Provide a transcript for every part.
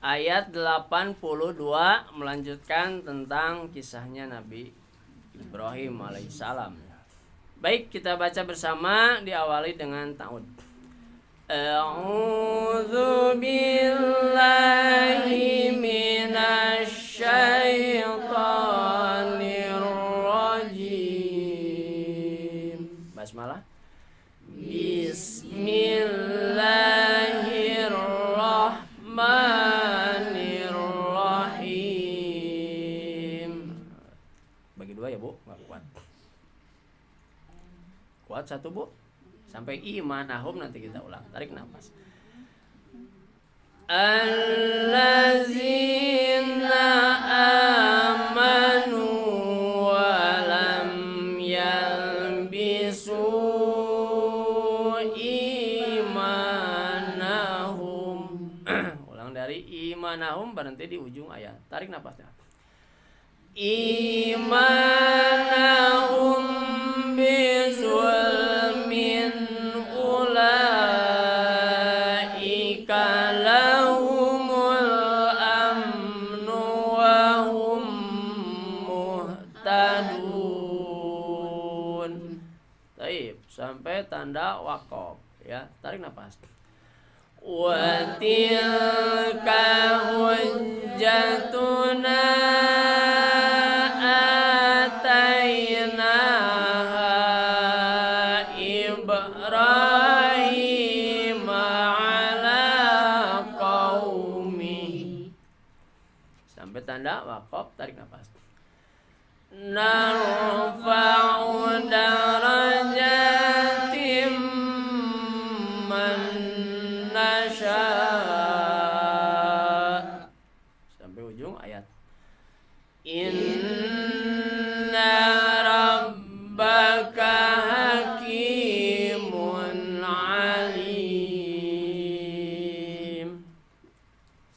ayat 82 melanjutkan tentang kisahnya Nabi Ibrahim alaihissalam. Baik, kita baca bersama, diawali dengan ta'ud. A'udzu billahi minasy syaithanir rajim. Basmalah. Bismillahirrahmanirrahim. Bagi dua ya, Bu, nggak kuat. Kuat satu, Bu. Sampai imanahum nanti kita ulang. Tarik nafas. Allazina amanu wa lam yalbisu imanahum. Ulang dari imanahum, berhenti di ujung ayat. Tarik nafasnya. Imanahum bizulmin ulaika lahumul amnu wa hum muhtadun. Baik, sampai tanda waqaf ya. Tarik nafas. Wa tilka hujjatuna tanda waqaf. Tarik nafas. Narfa'u darajatim man nasha. Sampai ujung ayat. Inna rabbaka hakimun alim.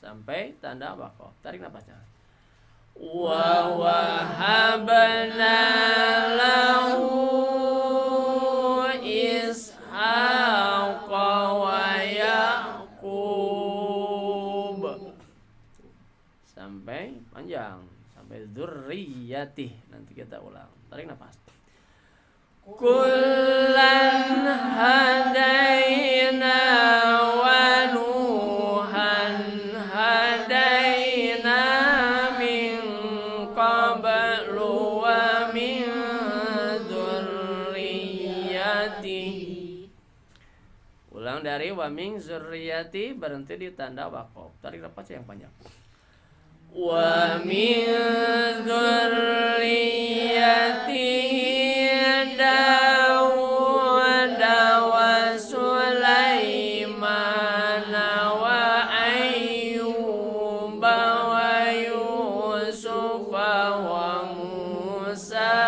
Sampai tanda waqaf. Tarik nafasnya. Wa wahabna lahu ishaqa wa yaqub. Sampai panjang, sampai dzurriyyatih. Nanti kita ulang. Tarik nafas. Kullan hadaina wa nuhan hadaina qablu wa min dzurriyyati. Ulang dari wa min dzurriyyati, berhenti di tanda waqaf. Tarik nafas yang panjang. Wa min dzurriyyati Daud wa Sulaiman wa Ayyub wa Yusuf wa Musa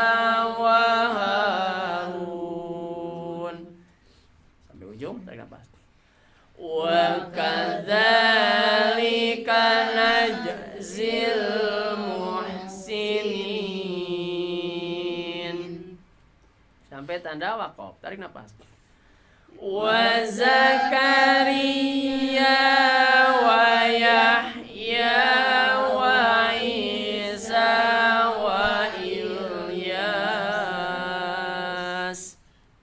wa Harun. Sampai ujung, tarik nafas. Wa kadzalika najzil muhsinin. Sampai tanda waqaf. Tarik nafas. Wa Zakaria wa Yahya wa Isa wa Ilyas.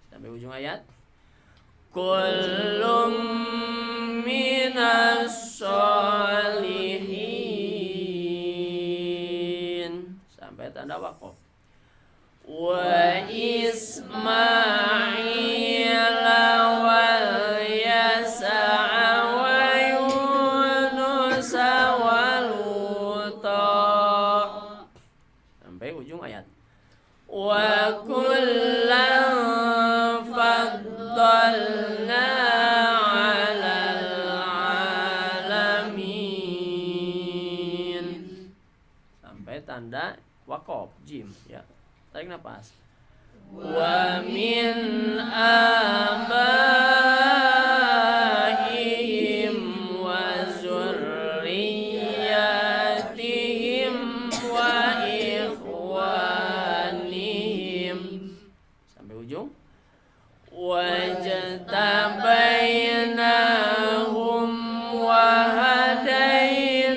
Sampai ujung ayat. Kullum minas sholihin. Sampai tanda waqaf. Wa Ismail wal Yasa wa Yunus wa Luta. Sampai ujung ayat. Wa kullan faddalna 'alal 'alamin. Sampai tanda waqaf jim ya. Tarik nafas. Wa min abaihim wa zurriyatihim wa ikhwanihim. Sampai ujung. Wajtabainahum wa hadainahum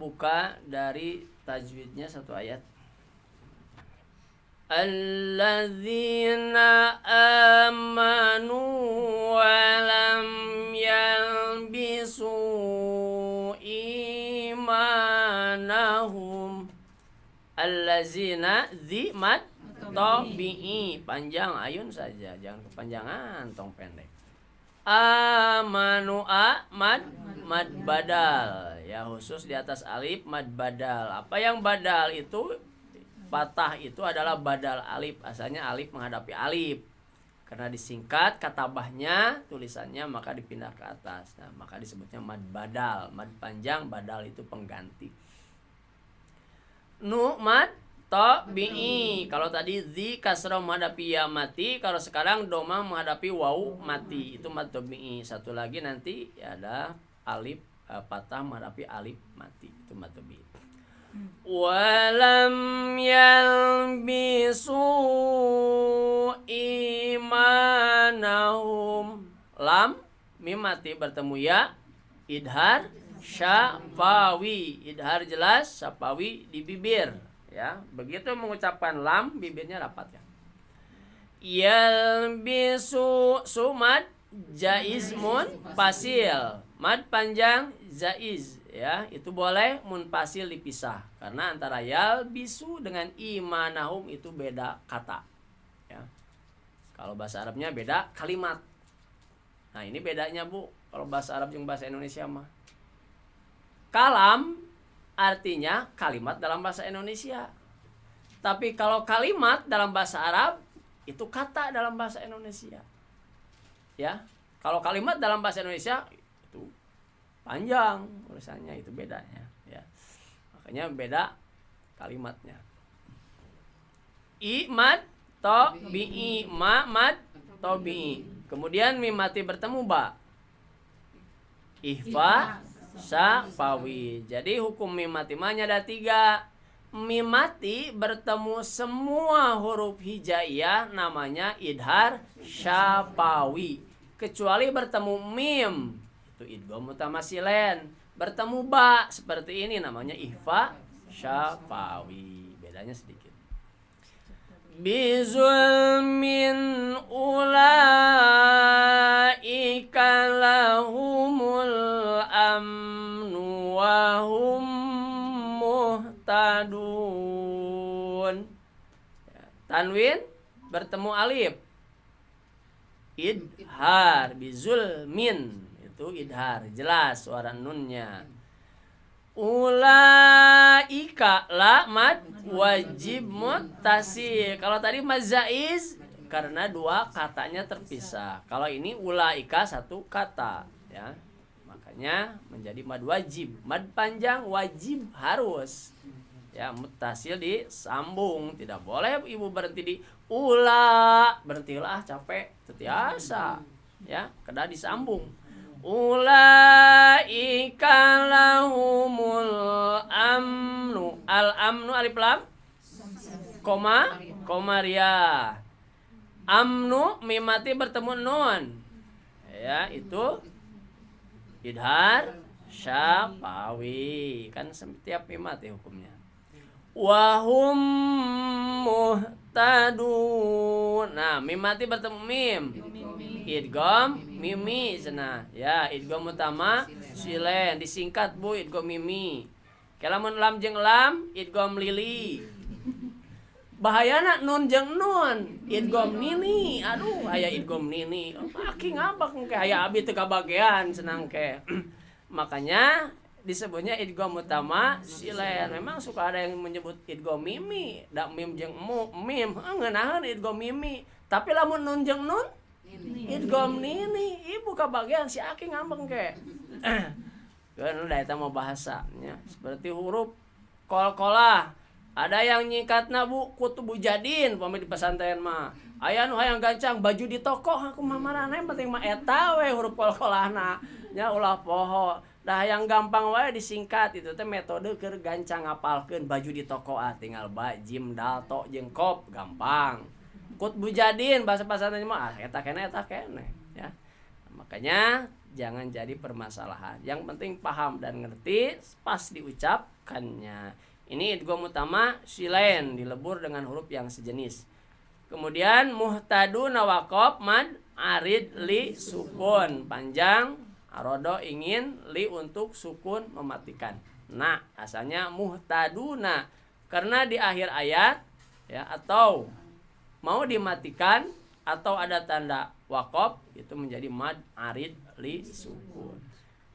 buka dari tajwidnya satu ayat. Alladzina amanu wa lam yalbisu imanahum. Allazina mad tabi'i, panjang ayun saja, jangan kepanjangan, tong pendek. Amanu mad badal, ya khusus di atas alif mad badal. Apa yang badal itu? Patah itu adalah badal alif, asalnya alif menghadapi alif. Karena disingkat katabahnya tulisannya maka dipindah ke atas. Nah, maka disebutnya mad badal. Mad panjang, badal itu pengganti. Nu mad tabi'i. Kalau tadi zi kasrah menghadapi ya mati, kalau sekarang doma menghadapi wau mati. Itu mad tabi'i. Satu lagi nanti ada alif patah menghadapi alif mati. Itu mad tabi'i. Walam yalbisu imanahum. Lam mim mati bertemu ya, idhar syafawi, idhar jelas, syafawi di bibir, ya. Begitu mengucapkan lam, bibirnya rapat, ya. Yalbisu sumad jaiz munfasil, mad panjang jaiz, ya, itu boleh munfasil dipisah karena antara yalbisu dengan imanahum itu beda kata, ya. Kalau bahasa Arabnya beda kalimat. Nah, ini bedanya, Bu, kalau bahasa Arab yang bahasa Indonesia mah. Kalam artinya kalimat dalam bahasa Indonesia. Tapi kalau kalimat dalam bahasa Arab itu kata dalam bahasa Indonesia. Ya. Kalau kalimat dalam bahasa Indonesia itu panjang tulisannya, itu bedanya, ya. Makanya beda kalimatnya. I mad tabi'i, ma mad tabi'i. Kemudian mim mati bertemu ba. Ihfa syafawi. Jadi hukum mim mati mahnya ada 3. Mim mati bertemu semua huruf hijaiyah namanya idhar syafawi. Kecuali bertemu mim, itu idgham mutamatsilin. Bertemu ba seperti ini namanya ihfa syafawi. Bedanya sedikit. Bizulmin ulaika lahumul amnu wa hum muhtadun. Tanwin bertemu alif, idhar. Bizulmin itu idhar, jelas suara nunnya. Ulaika la mad wajib muttasil. Kalau tadi mazaiz karena 2 katanya terpisah. Kalau ini ulaika 1 kata, ya. Makanya menjadi mad wajib. Mad panjang wajib harus, ya, muttasil disambung. Tidak boleh ibu berhenti di ula, berhentilah capek, tetiasa, ya, kena disambung. Ulaika lahumul amnu. Al amnu alif lam koma ria. Amnu mim mati bertemu nun, ya, itu idhar syafawi. Kan setiap mim mati hukumnya. Wahum muhtadun. Nah, mim mati bertemu mim, idgham mimi cenah, ya, idgham utama silen disingkat, Bu, idgham mimi. Kalamun lam jeung lam idgham lili. Bahayana nun jeung nun idgham nini. Aduh, aya idgham nini. Aki ngabak engke aya abi teu kabagean cenah ke. Makanya disebutnya idgham utama silen. Memang suka ada yang menyebut idgham mimi, da mim jeung mim, ngeunaheun idgham mimi. Tapi lamun nun jeung nun idgham nini, ibu kabagian si aki ngambek ke. Kan udah eta mau bahasanya. Seperti huruf qolqalah. Ada yang nyingkatna, Bu, kutubu jadin pami di pesantren mah. Aya nu hayang gancang baju di toko, aku mah marane penting mah eta we huruf qolqalahna. Nya ulah poho. Dah yang gampang wae disingkat, itu teh metode keur gancang ngapalkeun baju di toko, tinggal ba jim dal to jeung kop gampang. Kutbu jadin bahasa pesantren mah eta kene ya. Makanya jangan jadi permasalahan. Yang penting paham dan ngerti, pas diucap mematikannya. Ini idgham utama silain dilebur dengan huruf yang sejenis. Kemudian muhtaduna waqaf mad arid li sukun panjang, arodo ingin, li untuk sukun mematikan. Nah, asalnya muhtaduna karena di akhir ayat ya, atau mau dimatikan atau ada tanda waqaf itu menjadi mad arid li sukun.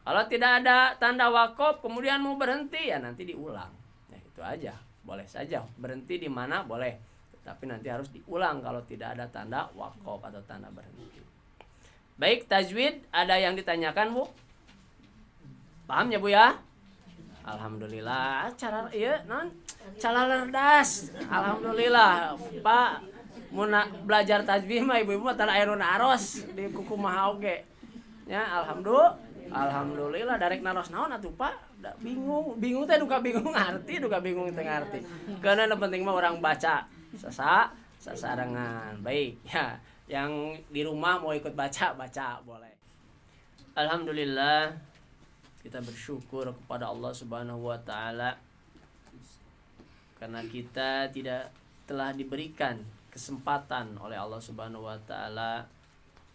Kalau tidak ada tanda waqaf kemudian mau berhenti ya nanti diulang. Nah, itu aja. Boleh saja berhenti di mana boleh. Tapi nanti harus diulang kalau tidak ada tanda waqaf atau tanda berhenti. Baik, tajwid ada yang ditanyakan, Bu? Paham ya, Bu ya? Alhamdulillah. Cara lerdas. Alhamdulillah. Pak mun belajar tajwid mah ibu-ibu mah tan ayeuna aros di kuku mah oge. Ya, alhamdulillah darek naros naon atuh, Pak? Bingung teh duka bingung ngarti, duka bingung teh ngarti. Karena yang penting mah orang baca sasarangan. Baik ya, yang di rumah mau ikut baca boleh. Alhamdulillah, kita bersyukur kepada Allah Subhanahu wa taala karena kita telah diberikan kesempatan oleh Allah Subhanahu wa taala,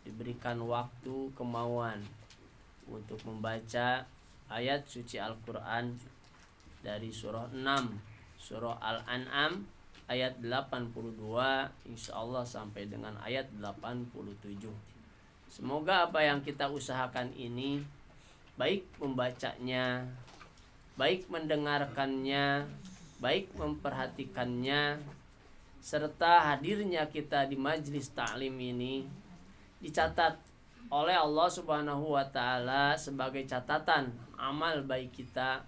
diberikan waktu, kemauan untuk membaca ayat suci Al-Qur'an dari surah 6, surah Al-An'am ayat 82 insyaallah sampai dengan ayat 87. Semoga apa yang kita usahakan ini, baik membacanya, baik mendengarkannya, baik memperhatikannya, serta hadirnya kita di majelis ta'lim ini dicatat oleh Allah Subhanahu wa taala sebagai catatan amal baik kita,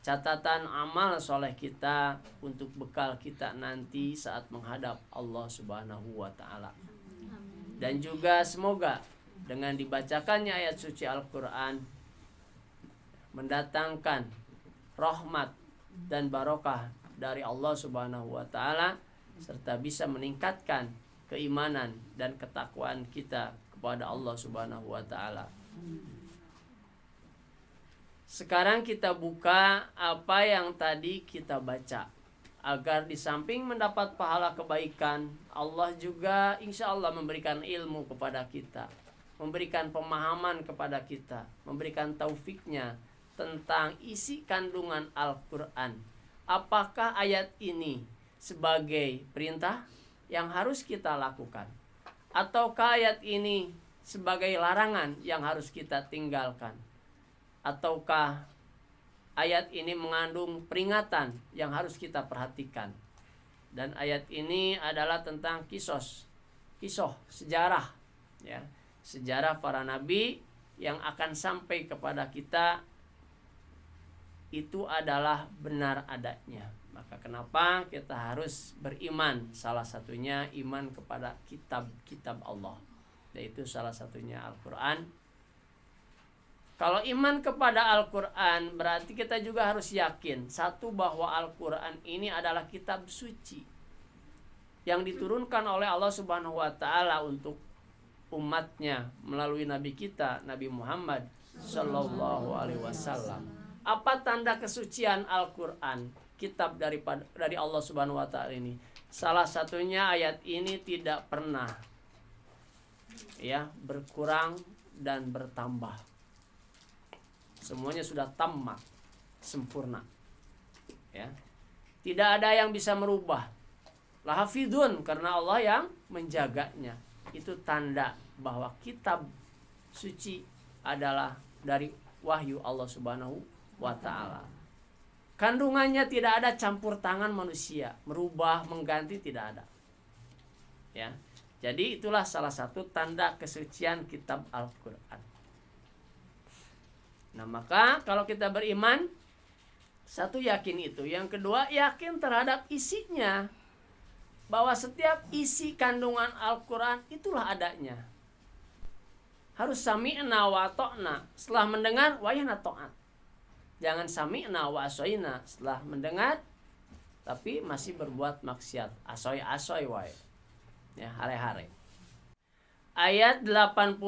catatan amal soleh kita untuk bekal kita nanti saat menghadap Allah Subhanahu wa taala. Dan juga semoga dengan dibacakannya ayat suci Al-Qur'an mendatangkan rahmat dan barokah dari Allah Subhanahu wa taala serta bisa meningkatkan keimanan dan ketakwaan kita kepada Allah Subhanahu wa taala. Sekarang kita buka apa yang tadi kita baca, agar di samping mendapat pahala kebaikan, Allah juga insya Allah memberikan ilmu kepada kita, memberikan pemahaman kepada kita, memberikan taufiknya tentang isi kandungan Al-Quran. Apakah ayat ini sebagai perintah yang harus kita lakukan, ataukah ayat ini sebagai larangan yang harus kita tinggalkan, ataukah ayat ini mengandung peringatan yang harus kita perhatikan. Dan ayat ini adalah tentang kisah sejarah ya, sejarah para nabi yang akan sampai kepada kita itu adalah benar adanya. Maka kenapa kita harus beriman? Salah satunya iman kepada kitab Allah, yaitu salah satunya Al-Quran. Kalau iman kepada Al-Quran berarti kita juga harus yakin satu, bahwa Al-Quran ini adalah kitab suci yang diturunkan oleh Allah Subhanahu wa taala untuk umatnya melalui nabi kita Nabi Muhammad sallallahu alaihi wasallam. Apa tanda kesucian Al-Quran, kitab dari Allah Subhanahu wa taala ini? Salah satunya ayat ini tidak pernah ya berkurang dan bertambah. Semuanya sudah tamat, sempurna. Ya. Tidak ada yang bisa merubah. Lahafidun, karena Allah yang menjaganya. Itu tanda bahwa kitab suci adalah dari wahyu Allah Subhanahu wa taala. Kandungannya tidak ada campur tangan manusia, merubah, mengganti, tidak ada. Ya. Jadi itulah salah satu tanda kesucian kitab Al-Qur'an. Nah, maka kalau kita beriman, satu yakin itu, yang kedua yakin terhadap isinya, bahwa setiap isi kandungan Al-Qur'an itulah adanya. Harus sami'na wa ta'na, setelah mendengar wayahna ta'at. Jangan sami'na wa asoyna, setelah mendengar tapi masih berbuat maksiat, asoy wae. Ya, hare-hare. Ayat 82,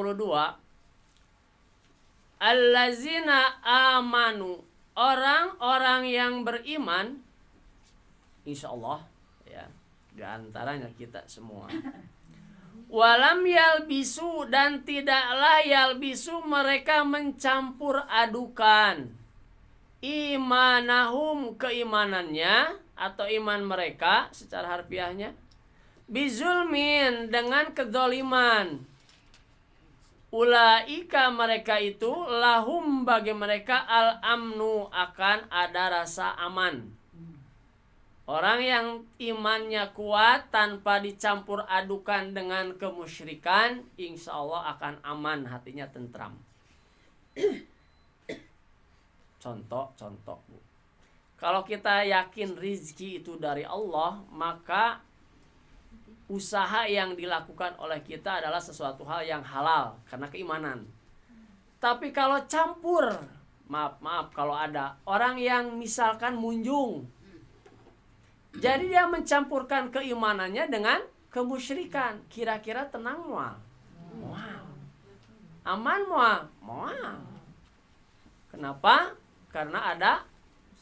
allazina amanu orang-orang yang beriman, insya Allah ya, di antaranya kita semua. Walam yalbisu, dan tidaklah yalbisu mereka mencampur adukan imanahum, keimanannya atau iman mereka secara harfiahnya, bizulmin, dengan kezaliman. Ulaika, mereka itu, lahum, bagi mereka, al-amnu, akan ada rasa aman. Orang yang imannya kuat tanpa dicampur adukan dengan kemusyrikan, insya Allah akan aman, hatinya tentram. Contoh, Bu. Kalau kita yakin rizki itu dari Allah, maka usaha yang dilakukan oleh kita adalah sesuatu hal yang halal karena keimanan. Tapi kalau campur, maaf kalau ada orang yang misalkan munjung, jadi dia mencampurkan keimanannya dengan kemusyrikan, kira-kira tenang mual, aman mual. Kenapa? Karena ada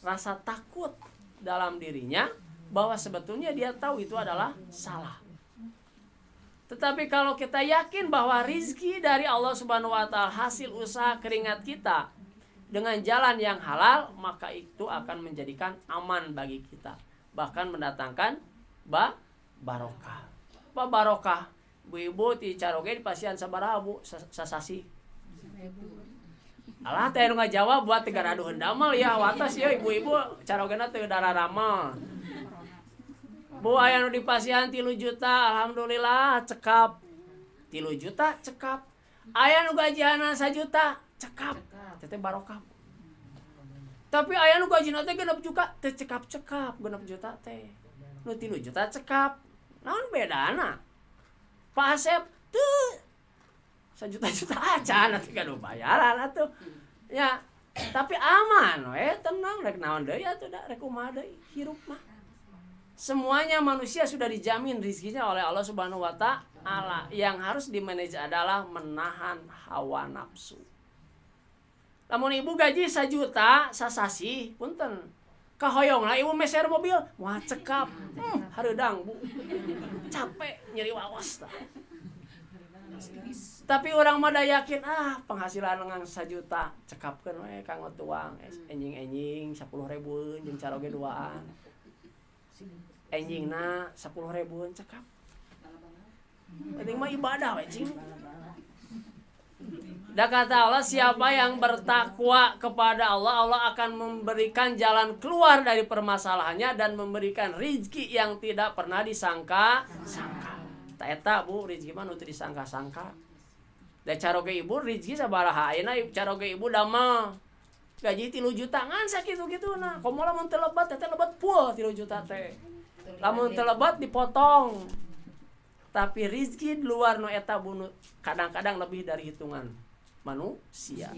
rasa takut dalam dirinya bahwa sebetulnya dia tahu itu adalah salah. Tetapi kalau kita yakin bahwa rizki dari Allah Subhanahu wa Ta'ala hasil usaha keringat kita dengan jalan yang halal, maka itu akan menjadikan aman bagi kita, bahkan mendatangkan barokah. Apa barokah? Bu-ibu ti caroge di pasian sabaraha Bu sasasi. Alah teh nu ngajawab buat 300 hendamal ya watas ya ibu-ibu carogena teu dara ramal. Bu aya nu di pasian 3 juta, alhamdulillah cekap. 3 juta cekap. Aya nu gajiana 1 juta, cekap. Teh barokah. Tapi aya nu gajina teh 6 juta, teh cekap-cekap 6 juta teh. Nu 3 juta cekap. Naon bedana? Pak Asep teu 1 juta acan atuh kanu bayaran atuh. Ya, tapi aman we, tenang rek naon deui atuh da rek kumaha deui hirup mah. Semuanya manusia sudah dijamin rizkinya oleh Allah Subhanahu wa Ta'ala. Yang harus dimanage adalah menahan hawa nafsu. Lamun ibu gaji 1 juta sasasi, punten. Kahoyong lah ibu meser mobil, wah cekap. Hareudang Bu. Capek nyeri wawas tah. Tapi orang mah da yakin penghasilan ngang 1 juta, cekapkeun we kanggo tuang, enjing-enjing 10.000 jeung caroge duaan. Enjingna 10.000 cekap. Penting mah ibadah we cing. Da kata Allah, siapa yang bertakwa kepada Allah, Allah akan memberikan jalan keluar dari permasalahannya dan memberikan rizki yang tidak pernah disangka-sangka. Ta eta Bu, rizki mah nu teu disangka-sangka. Da caroge ibu rizki sabaraha ayeuna caroge ibu damel gaji 3 juta ngan sakitu-kituna. Komo lamun teu lebat teh lebat full 3 juta teh. Lamun teu lebat dipotong. Tapi rizki di luar nu eta Bu kadang-kadang lebih dari hitungan manusia.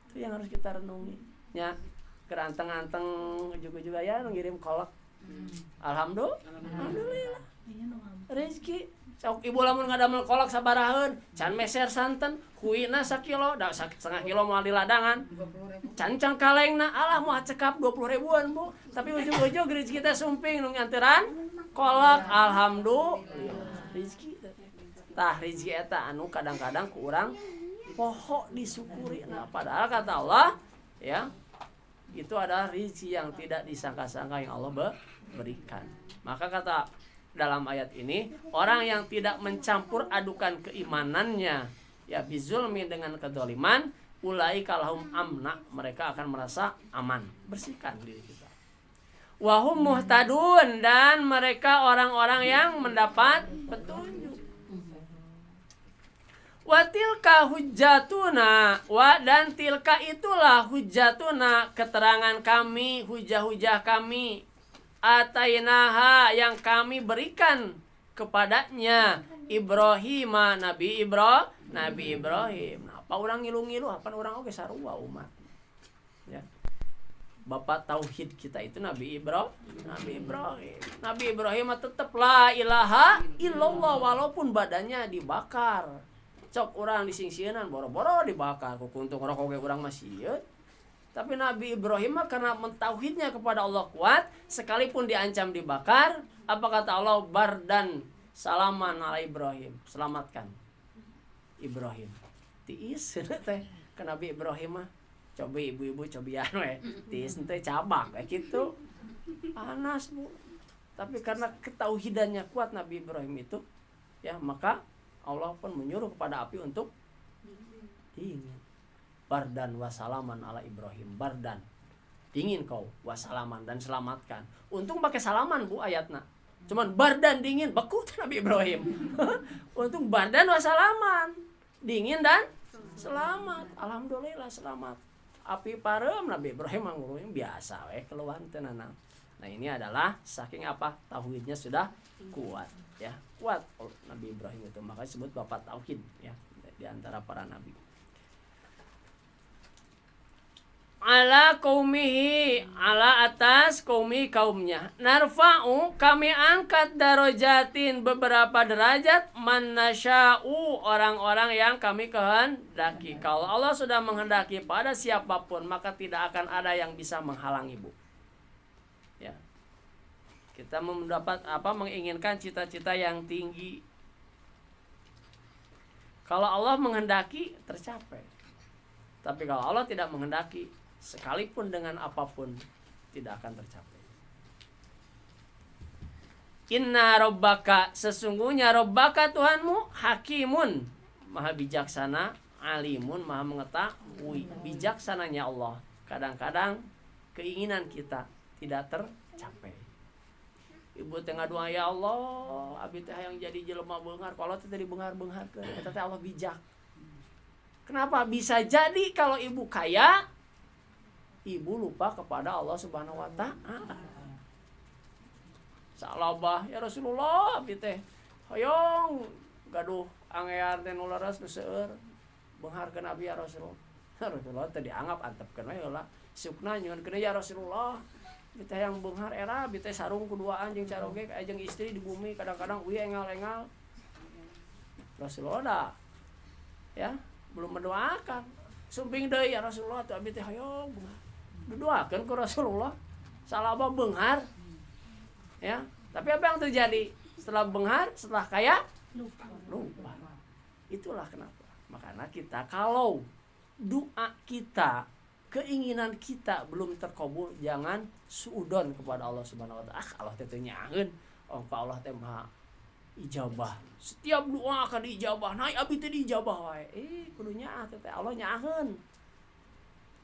Itu yang harus kita renungi. Ya, keranteng-anteng juga ya ngirim kolak. Alhamdulillah. Rezeki. Sok ibu lamun ngadamel kolak sabaraheun, can meser santen, kuina sakilo, da 1/2 kilo moal di ladangan. Can kalengna, alah moal cekap 20.000-an Bu. Tapi ujug-ujug rezeki teh sumping nu nganteran kolak, alhamdulillah. Rezeki tah rezeki eta anu kadang-kadang ku urang poho disyukuri. Nah, padahal kata Allah ya, itu adalah rezeki yang tidak disangka-sangka yang Allah berikan. Maka kata dalam ayat ini, orang yang tidak mencampur adukan keimanannya ya bizulmi dengan kedzaliman, ulaika lahum amna, mereka akan merasa aman. Bersihkan diri kita. Wahum muhtadun, dan mereka orang-orang yang mendapat petunjuk. Wa tilka hujjatuna, dan tilka itulah hujjatuna, keterangan kami, hujah-hujah kami, atainaha yang kami berikan kepadanya Ibrahim, Nabi Ibrahim. Nah, apa orang ngilu-ngilu, apa orang oge sarua umat. Ya. Bapak tauhid kita itu Nabi Ibrahim. Nabi Ibrahim tetap la ilaha illallah walaupun badannya dibakar. cok urang disingsienan boro-boro dibakar ku kuntung rokok ge urang mah sieun. Tapi Nabi Ibrahim mah karena mentauhidnya kepada Allah kuat, sekalipun diancam dibakar, apa kata Allah? Bardan salaman ala Ibrahim, selamatkan Ibrahim. Tiis teh ke Nabi Ibrahim mah. Coba ibu-ibu cobian we. Tiis teh cabak kayak gitu. Panas, Bu. Tapi karena ketauhidannya kuat Nabi Ibrahim itu, ya, maka Allah pun menyuruh kepada api untuk dingin. Bardan wasalaman ala Ibrahim. Bardan, dingin kau, wasalaman, dan selamatkan. Untung pakai salaman, Bu, ayatna. Cuman bardan dingin, beku Nabi Ibrahim. Untung bardan wasalaman, dingin dan selamat. Alhamdulillah selamat. Api parem Nabi Ibrahim mangurung biasa we keluhan tenanang. Nah, ini adalah saking apa? Tauhidnya sudah kuat, ya. Kuat Nabi Ibrahim itu, makanya disebut bapak tauhid, ya, di antara para nabi. Ala qaumihi, ala atas kaumnya. Narfa'u, kami angkat darajatin, beberapa derajat, man nasya'u, orang-orang yang kami kehendaki. Kalau Allah sudah menghendaki pada siapapun, maka tidak akan ada yang bisa menghalangi, Bu. Ya. Kita mendapat menginginkan cita-cita yang tinggi. Kalau Allah menghendaki, tercapai. Tapi kalau Allah tidak menghendaki, sekalipun dengan apapun tidak akan tercapai. Inna rabbaka, sesungguhnya rabbaka Tuhanmu hakimun, maha bijaksana, alimun, maha mengetahui. Bijaksananya Allah, kadang-kadang keinginan kita tidak tercapai. Ibu tengah doa, ya Allah, abi teh hayang jadi jelema beunghar, kalau teh dibeunghar-beungharkeun, eta teh Allah bijak. Kenapa? Bisa jadi kalau ibu kaya, ibu lupa kepada Allah Subhanahu wa Ta'ala. Salabah, ya Rasulullah, abi teh hoyong gaduh angean teh nu leres nu seueur, beungharkeun abi ya Rasulullah. Rasulullah teh dianggap antepkeun we heula, sukna nyuhunkeun ya Rasulullah. Kita yang beunghar era, abi teh sarung kuduaan jeung caroge jeung istri di bumi, kadang-kadang uy engal-engal. Rasulullah dah, ya, belum mendoakan. Sumping deui ya Rasulullah, tuh abi teh hoyong didoakeun ku Rasulullah. Salabah beunghar. Ya, tapi apa yang terjadi? Setelah beunghar, setelah kaya lupa. Itulah kenapa. Makanya kita kalau doa kita, keinginan kita belum terkabul, jangan suudon kepada Allah Subhanahu wa Ta'ala. Allah teh teu nyaeun, Allah teh maha ijabah. Setiap doa akan diijabah. Nah, abi teh diijabah wae. Kudu nyaah teh Allah nyaeun.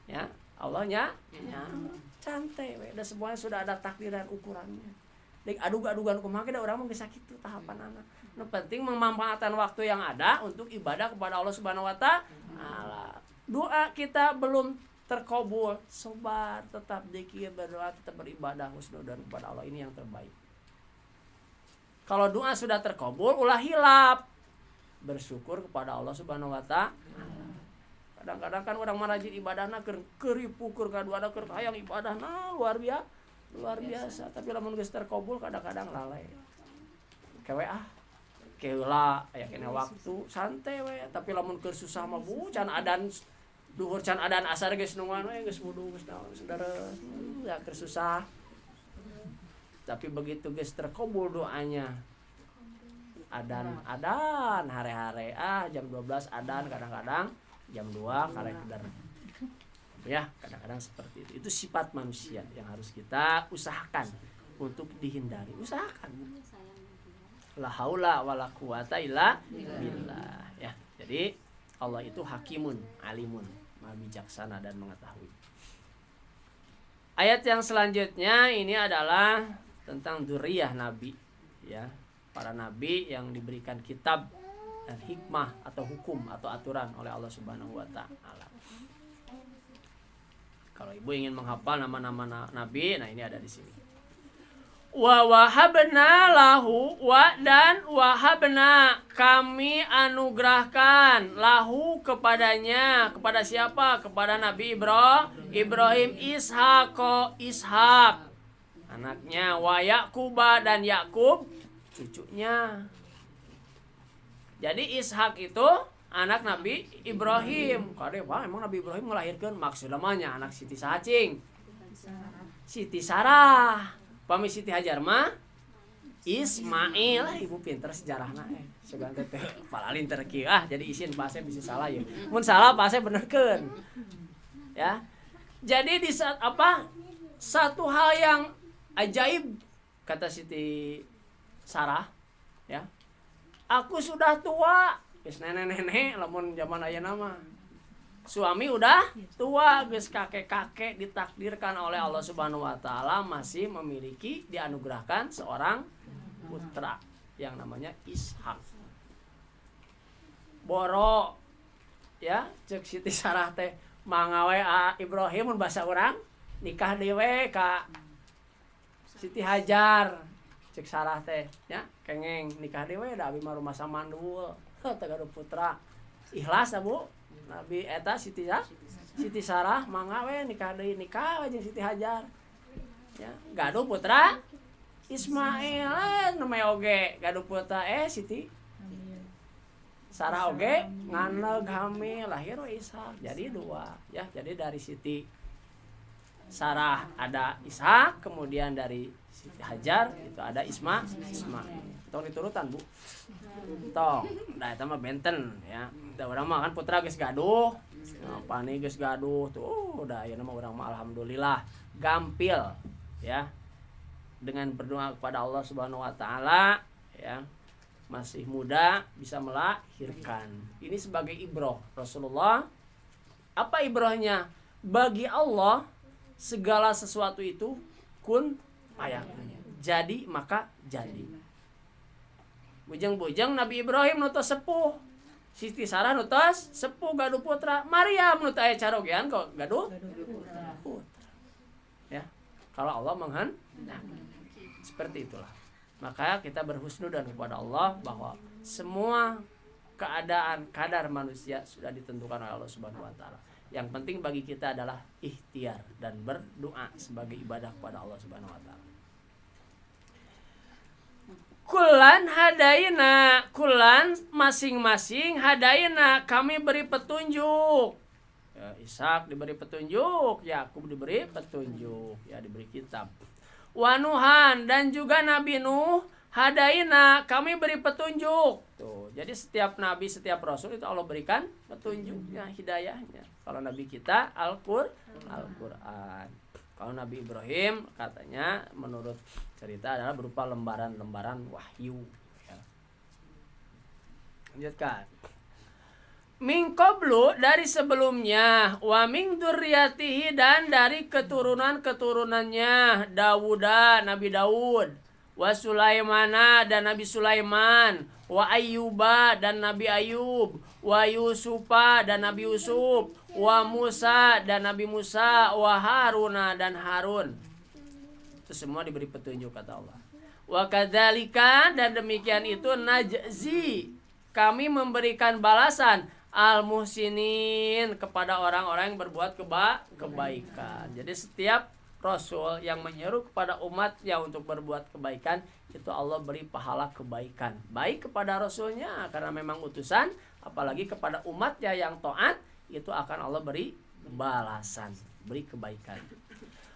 Ya, Allah nyaeun. Cantai we. Da semuanya sudah ada takdir dan ukurannya. Dek adug-adugan kumaha da urang mah geus sakitu tahapanana. Nu penting memanfaatkan waktu yang ada untuk ibadah kepada Allah Subhanahu wa Ta'ala. Doa kita belum terkabul, sabar, tetap zikir, berdoa, tetap beribadah husnudzon kepada Allah, ini yang terbaik. Kalau doa sudah terkabul, ulah hilap, bersyukur kepada Allah Subhanahu wa Ta'ala. Kadang-kadang kan orang marajin ibadahna keur ripuh keur kaduana keur hayang ibadahna luar biasa, tapi lamun geus terkabul kadang-kadang lalai. Kewe keula aya kena waktu santai we, tapi lamun keur susah mah bu can adan duhur can adan asar geus nungan we geus wudu geus naon saudara, ya keur susah. Tapi begitu geus terkabul doanya, adan hare-hare jam 12 adan, kadang-kadang jam 2 kalender. Ya, kadang-kadang seperti itu. Itu sifat manusia yang harus kita usahakan untuk dihindari. Usahakan. La haula wala quwata illa billah, ya. Jadi Allah itu hakimun, alimun, maha bijaksana dan mengetahui. Ayat yang selanjutnya ini adalah tentang dzurriyyah nabi, ya. Para nabi yang diberikan kitab dan hikmah atau hukum atau aturan oleh Allah Subhanahu wa Ta'ala. Kalau ibu ingin menghafal nama-nama nabi, nah ini ada di sini. Wa wahabna lahu, dan wahabna, kami anugerahkan lahu kepadanya. Kepada siapa? Kepada Nabi Ibrahim, Ishak anaknya, wa Yaquba, dan Yakub cucunya. Jadi Ishak itu anak Nabi Ibrahim. Kade wah emang Nabi Ibrahim melahirkan maksudnya namanya anak Siti Sacing. Siti Sarah. Pami Siti Hajar mah Ismail. Ibu pinter sejarahna segan teh palalin teh kieu jadi isin pase bisa salah ya. Mun salah pase benerkeun. Ya. Jadi di saat satu hal yang ajaib kata Siti Sarah ya. Aku sudah tua, geus nenek-nenek lamun zaman ayeuna mah. Suami udah tua, geus kakek-kakek, ditakdirkan oleh Allah Subhanahu wa taala masih memiliki dianugerahkan seorang putra yang namanya Ishak. Boro ya, ceuk Siti Sarah teh mangawe Ibrahim mun basa urang nikah dewe ka Siti Hajar. Cek Sarah teh nya kengeng nikah dewe da abi mah rumah samandul teu gaduh putra. Ikhlas da Bu. Nabi eta Siti Sarah mangawe nikah deui nikah jeung Siti Hajar. Ya, gaduh putra Ismail namanya oge gaduh putra Siti Sarah oge nganeg hamil lahir Ishak. Jadi dua ya. Jadi dari Siti Sarah ada Ishak, kemudian dari Siti Hajar itu ada Ismail. Tong diturutan Bu. Tong, da eta mah benten ya. Da urang mah kan putra geus gaduh. Pani geus gaduh tuh da ayeuna mah urang mah alhamdulillah gampil ya. Dengan berdoa kepada Allah Subhanahu wa taala ya. Masih muda bisa melahirkan. Ini sebagai ibrah Rasulullah. Apa ibrahnya? Bagi Allah segala sesuatu itu kun fayakun. Jadi maka jadi. Bujang-bujang Nabi Ibrahim nutos sepuh. Siti Sarah nutos sepuh gaduh putra. Maryam nu teu aya carogean kok gaduh putra. Ya. Kalau Allah menghendaki. Seperti itulah. Maka kita berhusnudzon kepada Allah bahwa semua keadaan kadar manusia sudah ditentukan oleh Allah Subhanahu wa taala. Yang penting bagi kita adalah ikhtiar dan berdoa sebagai ibadah kepada Allah Subhanahu wa taala. Kulan hadaina, kulan masing-masing hadaina kami beri petunjuk. Ya, Ishak diberi petunjuk, Yakub diberi petunjuk, ya diberi kitab. Wanuhan dan juga Nabi Nuh hadaina kami beri petunjuk. Tuh, jadi setiap nabi, setiap rasul itu Allah berikan petunjuknya, hidayahnya. Kalau nabi kita Al-Qur'an. Kalau Nabi Ibrahim katanya menurut cerita adalah berupa lembaran-lembaran wahyu ya. Lanjutkan. Min qablu dari sebelumnya, wa min dzurriyyatihi dan dari keturunan-keturunannya, Dawuda Nabi Daud, wa Sulaimana dan Nabi Sulaiman, wa Ayyuba dan Nabi Ayub, wa Yusufa dan Nabi Yusuf, wa Musa dan Nabi Musa, wa Haruna dan Harun. Itu semua diberi petunjuk kata Allah. Wa kadzalika dan demikian itu najzi kami memberikan balasan al-muhsinin kepada orang-orang yang berbuat kebaikan. Jadi setiap rasul yang menyeru kepada umatnya untuk berbuat kebaikan, itu Allah beri pahala kebaikan. Baik kepada rasulnya karena memang utusan, apalagi kepada umatnya yang taat, itu akan Allah beri balasan, beri kebaikan.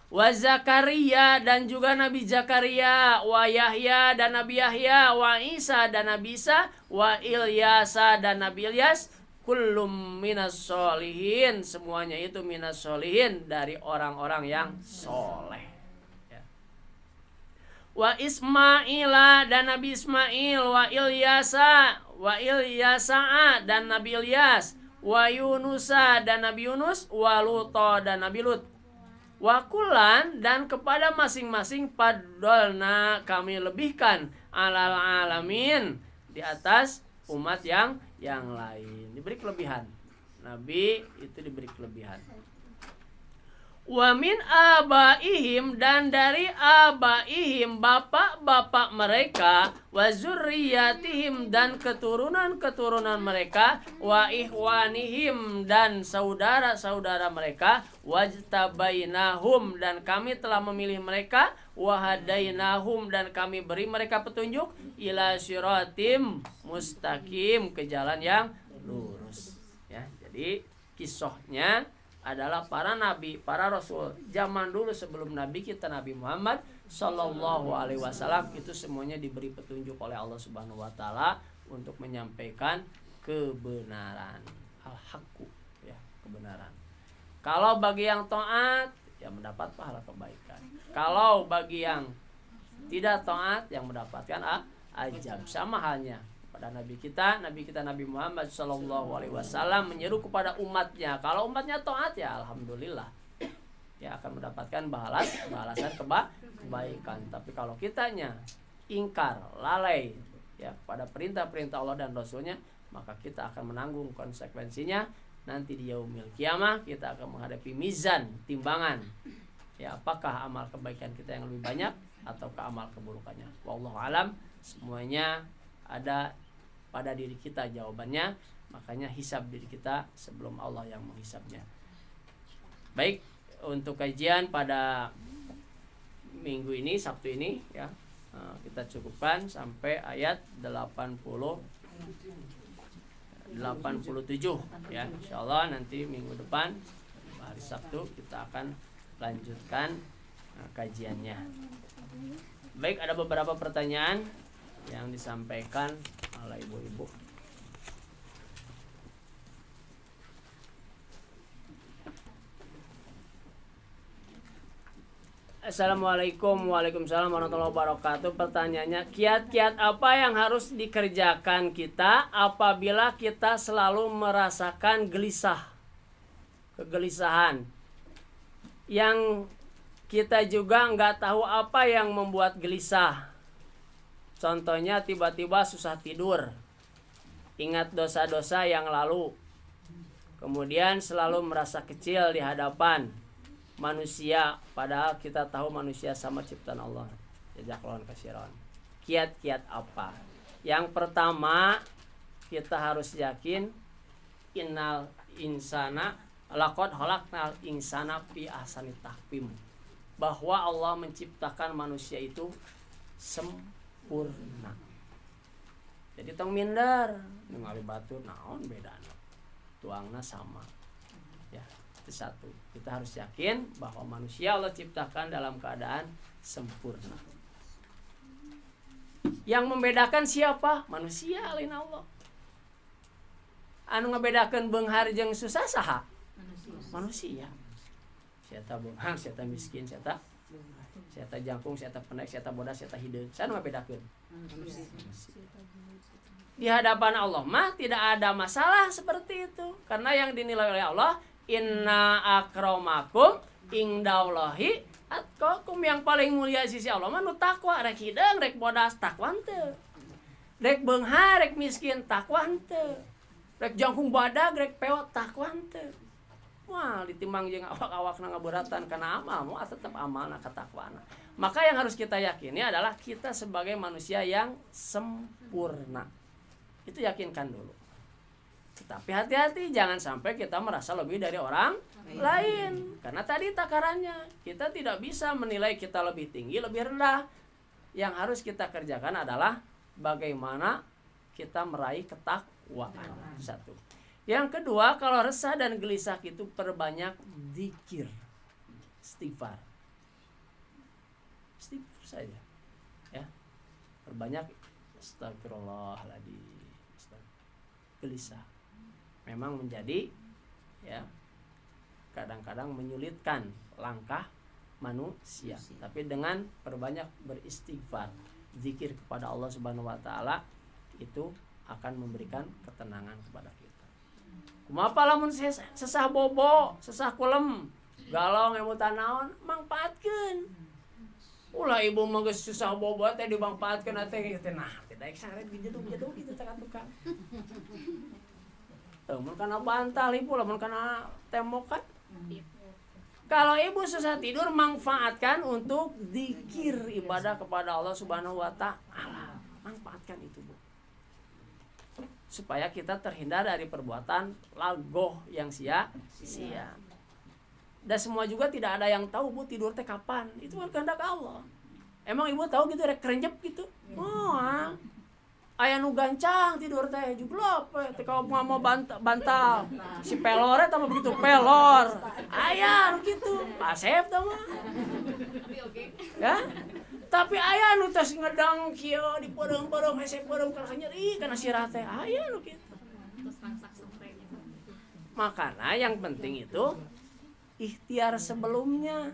Wa Zakaria dan juga Nabi Zakaria, wa Yahya dan Nabi Yahya, wa Isa dan Nabi Isa, wa Ilyasa dan Nabi Ilyas. Kullum minas solihin, semuanya itu minas solihin, dari orang-orang yang soleh ya. Wa Ismaila dan Nabi Ismail, wa Ilyasa dan Nabi Ilyas, wa Yunusa dan Nabi Yunus, wa Luto dan Nabi Lut. Wa kulan dan kepada masing-masing padolna kami lebihkan alal alamin, di atas umat yang lain diberi kelebihan. Nabi itu diberi kelebihan. Wa min abaihim dan dari abaihim bapak-bapak mereka, wa zurriyatihim dan keturunan-keturunan mereka, wa ikhwanihim dan saudara-saudara mereka, wajtabainahum dan kami telah memilih mereka, wa hadainahum dan kami beri mereka petunjuk, ila siratim mustaqim ke jalan yang lurus. Jadi kisahnya adalah para nabi, para rasul zaman dulu sebelum nabi kita Nabi Muhammad Sallallahu Alaihi Wasallam itu semuanya diberi petunjuk oleh Allah Subhanahu Wa Taala untuk menyampaikan kebenaran, al-haqqu, ya, kebenaran. Kalau bagi yang taat ya mendapat pahala kebaikan. Kalau bagi yang tidak taat yang mendapatkan ajab. Sama halnya pada Nabi kita Nabi Muhammad SAW menyeru kepada umatnya. Kalau umatnya taat ya alhamdulillah, ya akan mendapatkan balasan kebaikan. Tapi kalau kitanya ingkar, lalai ya pada perintah-perintah Allah dan Rasulnya, maka kita akan menanggung konsekuensinya. Nanti di yaumil kiamah kita akan menghadapi mizan, timbangan. Ya, apakah amal kebaikan kita yang lebih banyak ataukah amal keburukannya? Wallahu alam, semuanya ada pada diri kita jawabannya. Makanya hisab diri kita sebelum Allah yang menghisabnya. Baik, untuk kajian pada minggu ini, Sabtu ini ya, kita cukupkan sampai ayat 87 ya. Insyaallah nanti minggu depan hari Sabtu kita akan lanjutkan kajiannya. Baik, ada beberapa pertanyaan yang disampaikan oleh ibu-ibu. Assalamualaikum. Waalaikumsalam warahmatullahi wabarakatuh. Pertanyaannya, kiat-kiat apa yang harus dikerjakan kita apabila kita selalu merasakan kegelisahan, yang kita juga nggak tahu apa yang membuat gelisah. Contohnya tiba-tiba susah tidur, ingat dosa-dosa yang lalu, kemudian selalu merasa kecil di hadapan manusia, padahal kita tahu manusia sama ciptaan Allah. Jazakallahu khairan. Kiat-kiat apa? Yang pertama, kita harus yakin innal insana laqad khalaqnal insana fi ahsani taqwim, bahwa Allah menciptakan manusia itu sempurna. Jadi tong minder ningali batur naon bedana, tuangna sama. Ya, itu satu. Kita harus yakin bahwa manusia Allah ciptakan dalam keadaan sempurna. Yang membedakan siapa? Manusia lain Allah. Anu ngebedakeun beunghar jeung susah saha? Manusia. Sieta beunghar, sieta miskin, sieta jangkung, sieta pendek, sieta bodas, sieta hideung. Sanu ngabedakeun? Manusia. Di hadapan Allah mah tidak ada masalah seperti itu, karena yang dinilai oleh Allah, inna akramakum indallahi atqakum, yang paling mulia di sisi Allah mah nu takwa. Rek hideung, rek bodas, takwa henteu. Rek beunghar, rek miskin, takwa henteu. Rek jangkung badag, rek pewot, takwa henteu. Wah, ditimbang jeung awak-awakna ngabeuratan kana amal, moal tetep amalna katakwaan. Maka yang harus kita yakini adalah kita sebagai manusia yang sempurna. Itu yakinkan dulu. Tapi hati-hati, jangan sampai kita merasa lebih dari orang lain. Karena tadi takarannya, kita tidak bisa menilai kita lebih tinggi, lebih rendah. Yang harus kita kerjakan adalah bagaimana kita meraih ketakwaan. Satu. Yang kedua, kalau resah dan gelisah itu perbanyak zikir, istighfar. Istighfar saja. Ya. Perbanyak astagfirullahaladzim. Gelisah memang menjadi ya kadang-kadang menyulitkan langkah manusia. Tapi dengan perbanyak beristighfar, zikir kepada Allah Subhanahu wa taala, itu akan memberikan ketenangan kepada kita. Kumaha lamun sesah bobo, sesah kulem, galau ngemutan naon, mangpaatkeun. Ulah ibu mah geus susah bobo teh dibangpaatkeun teh teh nah, teh daek saret dijeduk-jeduk kitu teh tukang. Teu mun kana bantal ibu, lamun kana tembok kan. Kalau ibu susah tidur, manfaatkan untuk zikir ibadah kepada Allah Subhanahu wa taala. Manfaatkan itu, Bu. Supaya kita terhindar dari perbuatan lagoh yang sia-sia. Dan semua juga tidak ada yang tahu, Bu, tidur teh kapan. Itu kan kehendak Allah. Emang ibu tahu gitu rek kerenjep gitu? Oh. aya nu gancang tidur teh jublok teh kalau mau bantal si pelor eta mah begitu pelor aya nu kitu Asep tah mah ya tapi aya nu tos ngedang kieu di porong-porong hese porong kana nyeri kana sirah teh aya nu kitu makana yang penting itu ikhtiar sebelumnya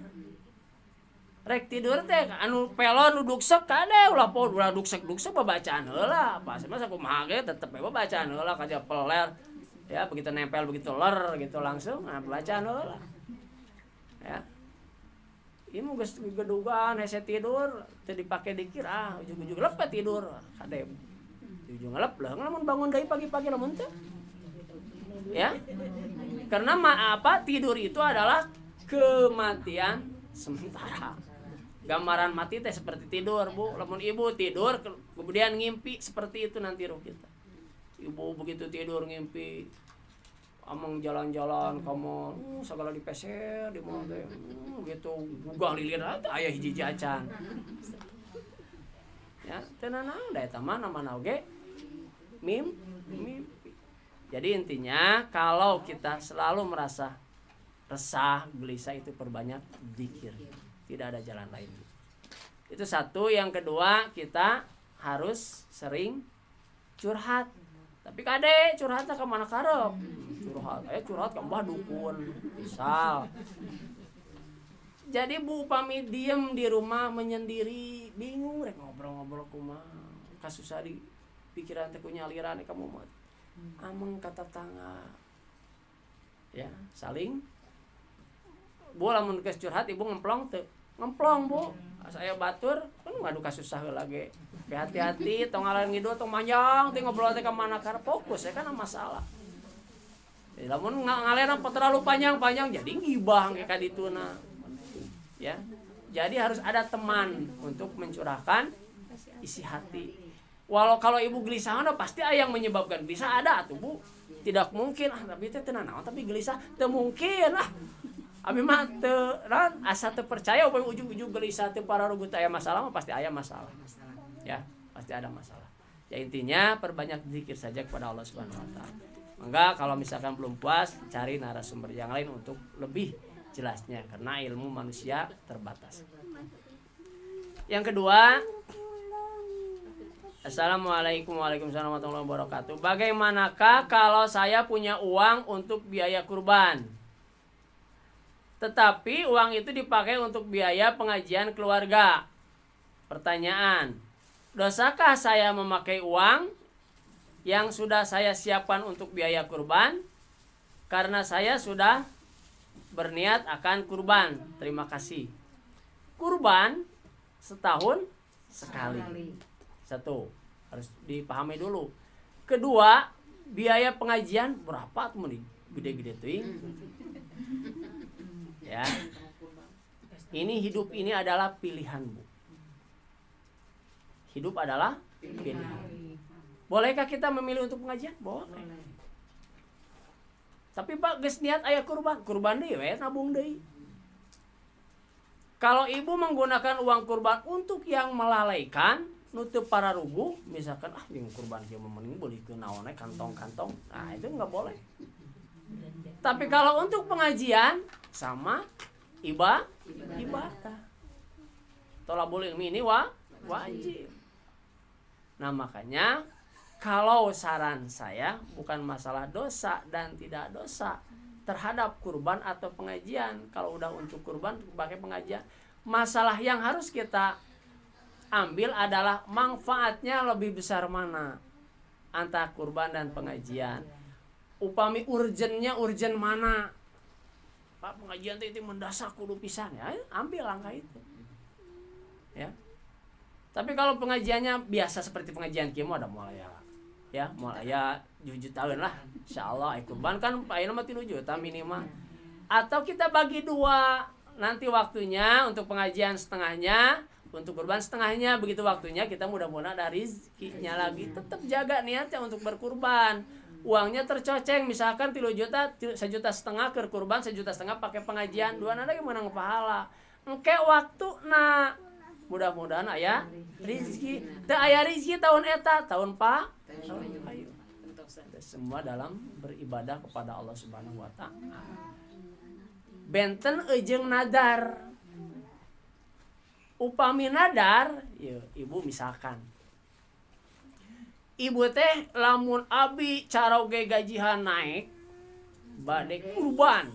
rek tidur teh anu pelon nu duksek kade ulah po ulah duksek babacaan heula pas mah kumaha ge tetep we babacaan heula kaja peler ya begitu nempel begitu ler gitu langsung bacaan heula ya ieu geus gedugan hese tidur teu dipake dikir ujug-ujug lepet tidur kade ujug ngelep leung lamun bangun deui pagi-pagi lamun teh ya karena tidur itu adalah kematian sementara. Gambaran mati teh seperti tidur, Bu. Lamun ibu tidur kemudian ngimpi seperti itu nanti ruh kita. Ibu begitu tidur ngimpi amang jalan-jalan kamu segala dipeser di mana teh. Gitu gugah lilir aya hiji jajan. Ya, teu naon da eta mah namana oge mimpi. Jadi intinya kalau kita selalu merasa resah, gelisah itu perbanyak zikir. Tidak ada jalan lain. Itu satu. Yang kedua, kita harus sering curhat. Tapi kade curhatnya ke mana karep? Curhat ke mbah dukun. Misal. Jadi Bu upami diem di rumah menyendiri, bingung rek ngobrol-ngobrol kumaha. Kasusah di pikiran teh ku nyaliran kamu mah. Ameng kata tangga. Ya, saling Bu lamun geus curhat ibu ngemplong teu? Ngemplong Bu. Saya batur kan ngadu kasusah heula ge. Hati-hati tong ngaran ngidul tong manjang teh ngobrol teh ka mana karep fokus ya kana masalah. Jadi lamun ngalena terlalu panjang-panjang jadi ngibah ge ka dituna. Ya. Jadi harus ada teman untuk mencurahkan isi hati. Walau kalau ibu gelisah pasti aya yang menyebabkan gelisah ada atuh Bu. Tidak mungkin tapi teh teu naon tapi gelisah teu mungkin Abi mah teu asa teu percaya upami ujug-ujug gelisah teu pararugut aya masalah mah pasti aya masalah. Ya, pasti ada masalah. Ya intinya perbanyak zikir saja kepada Allah Subhanahu wa taala. Mangga kalau misalkan belum puas cari narasumber yang lain untuk lebih jelasnya karena ilmu manusia terbatas. Yang kedua, Assalamualaikum warahmatullahi wabarakatuh. Bagaimanakah kalau saya punya uang untuk biaya kurban? Tetapi uang itu dipakai untuk biaya pengajian keluarga. Pertanyaan, dosakah saya memakai uang yang sudah saya siapkan untuk biaya kurban? Karena saya sudah berniat akan kurban. Terima kasih. Kurban setahun sekali. Satu, harus dipahami dulu. Kedua, biaya pengajian berapa tuh mending? Gede-gede tuh. Ya. Ini hidup ini adalah pilihan, Bu. Hidup adalah pilihan. Bolehkah kita memilih untuk pengajian? Boleh. Tapi Pak geus niat aya kurban deui we nabung deui. Kalau ibu menggunakan uang kurban untuk yang melalaikan nutup para rugu, misalkan yang kurban kieu mending beulikeun naon kantong-kantong. Nah, itu enggak boleh. Tapi kalau untuk pengajian sama ibadah. Thalabul ilmi ini wajib. Nah, makanya kalau saran saya bukan masalah dosa dan tidak dosa terhadap kurban atau pengajian. Kalau udah untuk kurban pakai pengajian, masalah yang harus kita ambil adalah manfaatnya lebih besar mana antara kurban dan pengajian. Upami urgen mana? Pak pengajian itu mendasak kudu pisan ya, ambil langkah itu. Ya. Tapi kalau pengajiannya biasa seperti pengajian kieu ada mulai ya, mulai 7 tahun lah insyaallah kurban kan ayeuna mah 3 juta minimal. Atau kita bagi 2, nanti waktunya untuk pengajian setengahnya, untuk kurban setengahnya, begitu waktunya kita mudah-mudahan ada rezekinya lagi. Tetap jaga niatnya untuk berkurban. Uangnya tercoceng misalkan 3 juta, 1,5 juta ke kurban, 1,5 juta pakai pengajian, 2 lagi menang pahala. Engke waktu mudah-mudahan aya rezeki. Teu aya rezeki tahun eta, tahun payu. Semua dalam beribadah kepada Allah Subhanahu wa taala. Benten ejeung nadar. Upami nadar, ya, ibu misalkan. Ibu teh lamun abi cara oge gajihan naik, bade kurban.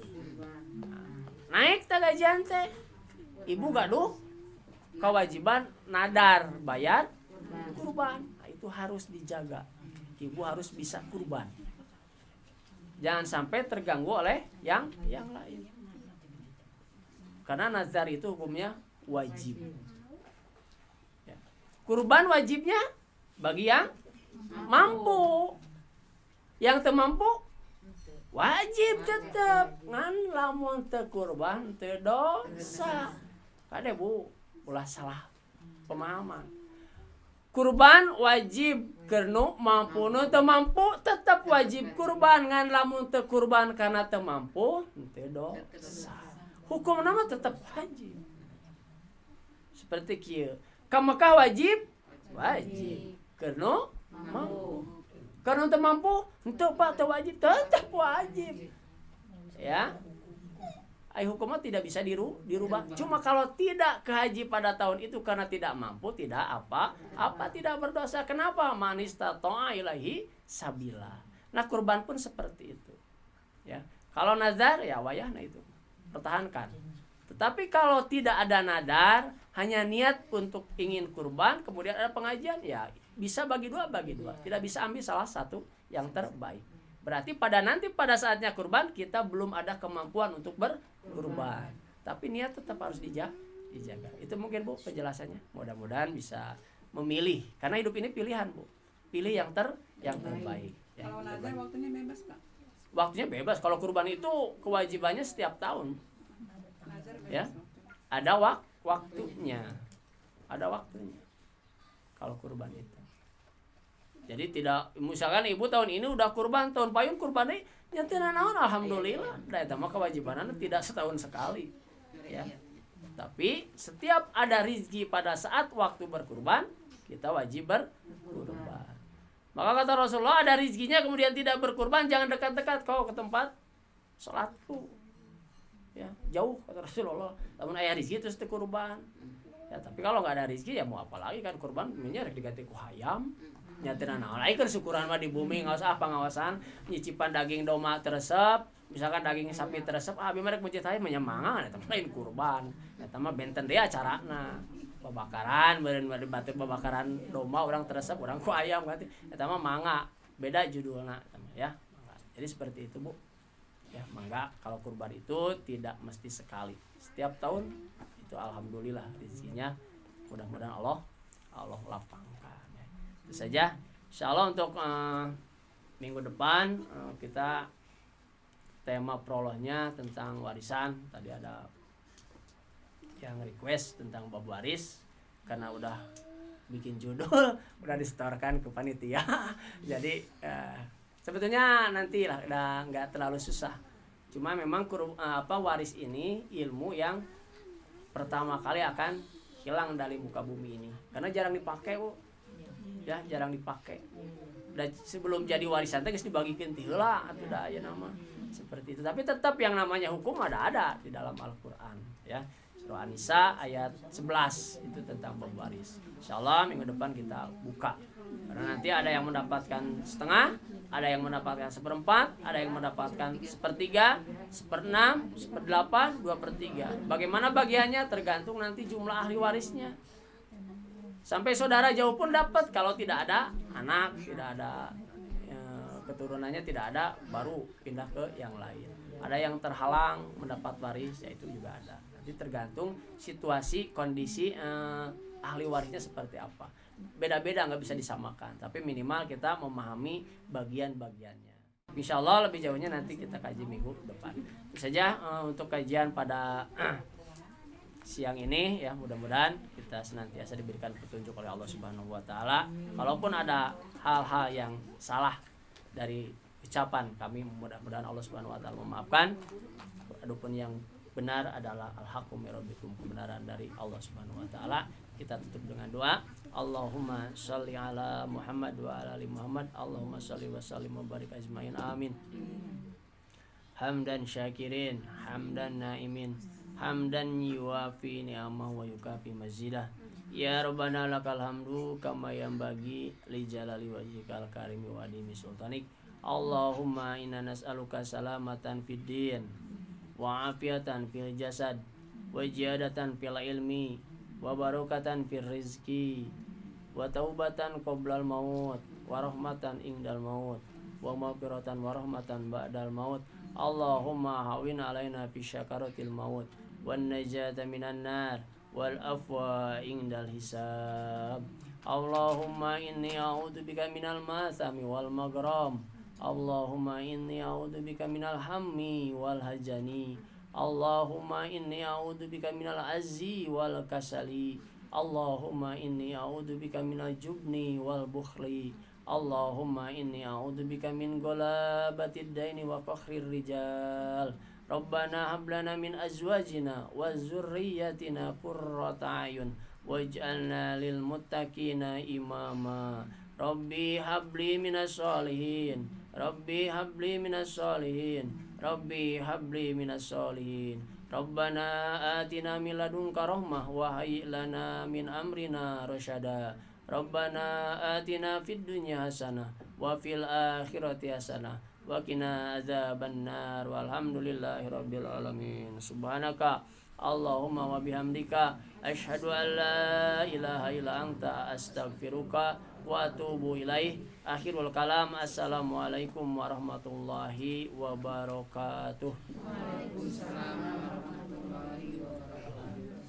Naik teh gajian teh. Ibu gaduh kewajiban nadar bayar kurban. Nah, itu harus dijaga. Ibu harus bisa kurban. Jangan sampai terganggu oleh yang lain. Karena nazar itu hukumnya wajib. Ya. Kurban wajibnya bagi yang mampu. Yang teu mampu wajib tetap ngan lamun teu kurban teu dosa. Kade Bu, ulah salah pemahaman. Kurban wajib kernu mampu nu teu mampu tetap wajib kurban ngan lamun teu kurban karena teu mampu teu dosa. Hukumna mah tetap wajib. Seperti kieu. Ka Mekah wajib kernu mampu. Karena teu mampu henteu Pak teu wajib tetap wajib. Ya. Ai hukumnya tidak bisa dirubah. Cuma kalau tidak ke haji pada tahun itu karena tidak mampu, tidak tidak berdosa. Kenapa? Manista to'a ilahi sabila. Nah, kurban pun seperti itu. Ya. Kalau nazar ya wayahna itu. Pertahankan. Tetapi kalau tidak ada nadar, hanya niat untuk ingin kurban, kemudian ada pengajian, ya bisa bagi dua. Tidak bisa ambil salah satu yang terbaik. Berarti pada saatnya kurban kita belum ada kemampuan untuk berkurban. Tapi niat tetap harus dijaga. Itu mungkin Bu penjelasannya. Mudah-mudahan bisa memilih. Karena hidup ini pilihan Bu. Pilih yang terbaik. Ya, kalau nazar waktunya bebas Pak? Waktunya bebas. Kalau kurban itu kewajibannya setiap tahun. Nazar bebas Ya. Ada waktunya. Ada waktunya. Kalau kurban itu. Jadi tidak, misalkan ibu tahun ini udah kurban, tahun payung kurban ini nyantina naon alhamdulillah. Da eta mah kewajibanana tidak setahun sekali. Ya. Tapi setiap ada rezeki pada saat waktu berkurban, kita wajib berkurban. Maka kata Rasulullah, ada rezekinya kemudian tidak berkurban, jangan dekat-dekat kau ke tempat salatku. Ya, jauh kata Rasulullah. Namun aya rezeki terus kurban. Ya, tapi kalau nggak ada rezeki ya mau apa lagi kan kurban minyak diganti ku hayam. Nyatina naon ai keur syukuran mah di bumi ngaos apa ngawasan nyicipan daging domba teresep, misalkan daging sapi teresep abi mah rek meujit hayam menyemangan eta lain kurban. Eta mah benten deui acarana. Babakaran beureun batu babakaran domba urang teresep urang ku ayam ganti. Eta mah mangga, beda judulna eta mah ya. Jadi seperti itu Bu. Ya, mangga kalau kurban itu tidak mesti sekali. Setiap tahun itu alhamdulillah rezekinya mudah-mudahan Allah lapangkan. Itu saja insyaallah untuk minggu depan kita tema prolognya tentang warisan. Tadi ada yang request tentang bab waris karena udah bikin judul udah disetorkan ke panitia. Jadi sebetulnya nantilah udah nggak terlalu susah. Cuma memang waris ini ilmu yang pertama kali akan hilang dari muka bumi ini karena jarang dipakai Bu. Ya jarang dipakai. Dan sebelum jadi warisan teh geus dibagikeun ti heula atuh da aya nama. Seperti itu. Tapi tetap yang namanya hukum ada di dalam Al-Qur'an ya. Surah An-Nisa ayat 11 itu tentang bab waris. Insyaallah minggu depan kita buka. Karena nanti ada yang mendapatkan setengah, ada yang mendapatkan seperempat, ada yang mendapatkan sepertiga, seperenam, seperdelapan, 2/3. Bagaimana bagiannya tergantung nanti jumlah ahli warisnya. Sampai saudara jauh pun dapat. Kalau tidak ada anak, tidak ada keturunannya, tidak ada, baru pindah ke yang lain. Ada yang terhalang mendapat waris, ya itu juga ada. Nanti tergantung situasi, kondisi ahli warisnya seperti apa. Beda-beda, nggak bisa disamakan. Tapi minimal kita memahami bagian-bagiannya. Insya Allah lebih jauhnya nanti kita kaji minggu depan. Itu saja untuk kajian pada siang ini ya, mudah-mudahan kita senantiasa diberikan petunjuk oleh Allah Subhanahu wa taala. Kalaupun ada hal-hal yang salah dari ucapan kami, mudah-mudahan Allah Subhanahu wa taala memaafkan. Adapun yang benar adalah al-haqqu min rabbikum, kebenaran dari Allah Subhanahu wa taala. Kita tutup dengan doa. Allahumma shalli ala Muhammad wa ala ali Muhammad. Allahumma shalli wa sallim wa barik ajmain. Amin. Hamdan syakirin, hamdan naimin, hamdan yuwafi ni'amah wa yukafi mazidah. Ya Rabbana lakal hamdu kama yanbaghi li jalali wajhikal karimi wa adimi sultanik. Allahumma inna nas'aluka salamatan fid din wa afiatan fil jasad wa ziyadatan fil ilmi wa barakatan fil rizki wa taubatan qoblal maut wa rahmatan indal maut wa maghfiratan wa rahmatan ba'dal maut. Allahumma hawin alaina fi syakaratil maut wan najata minan nar wal afwa indal hisab. Allahumma inni a'udzubika minal mathami wal maghram. Allahumma inni a'udzubika minal hammi wal hajani. Allahumma inni a'udzubika minal azzi wal kasali. Allahumma inni a'udzubika minal jubni wal bukhli. Allahumma inni a'udzubika min ghalabatid daini wa fakhrir rijal. Rabbana hab lana min azwajina wa dzurriyyatina qurrata a'yun waj'alna lil muttaqina imama. Rabbi habli minas sholihin. Rabbi habli minas sholihin. Rabbi habli minas sholihin. Rabbana atina min ladunka rahmah wa hayyi lana min amrina rasyada. Rabbana atina fid dunya hasanah wa fil akhirati hasanah wa qina adzabannar. Walhamdulillahi rabbil alamin. Subhanaka Allahumma wa bihamdika asyhadu an la ilaha illa anta astaghfiruka wa atubu ilaih. Akhirul kalam. Assalamualaikum warahmatullahi wabarakatuh. Waalaikumsalam warahmatullahi wabarakatuh.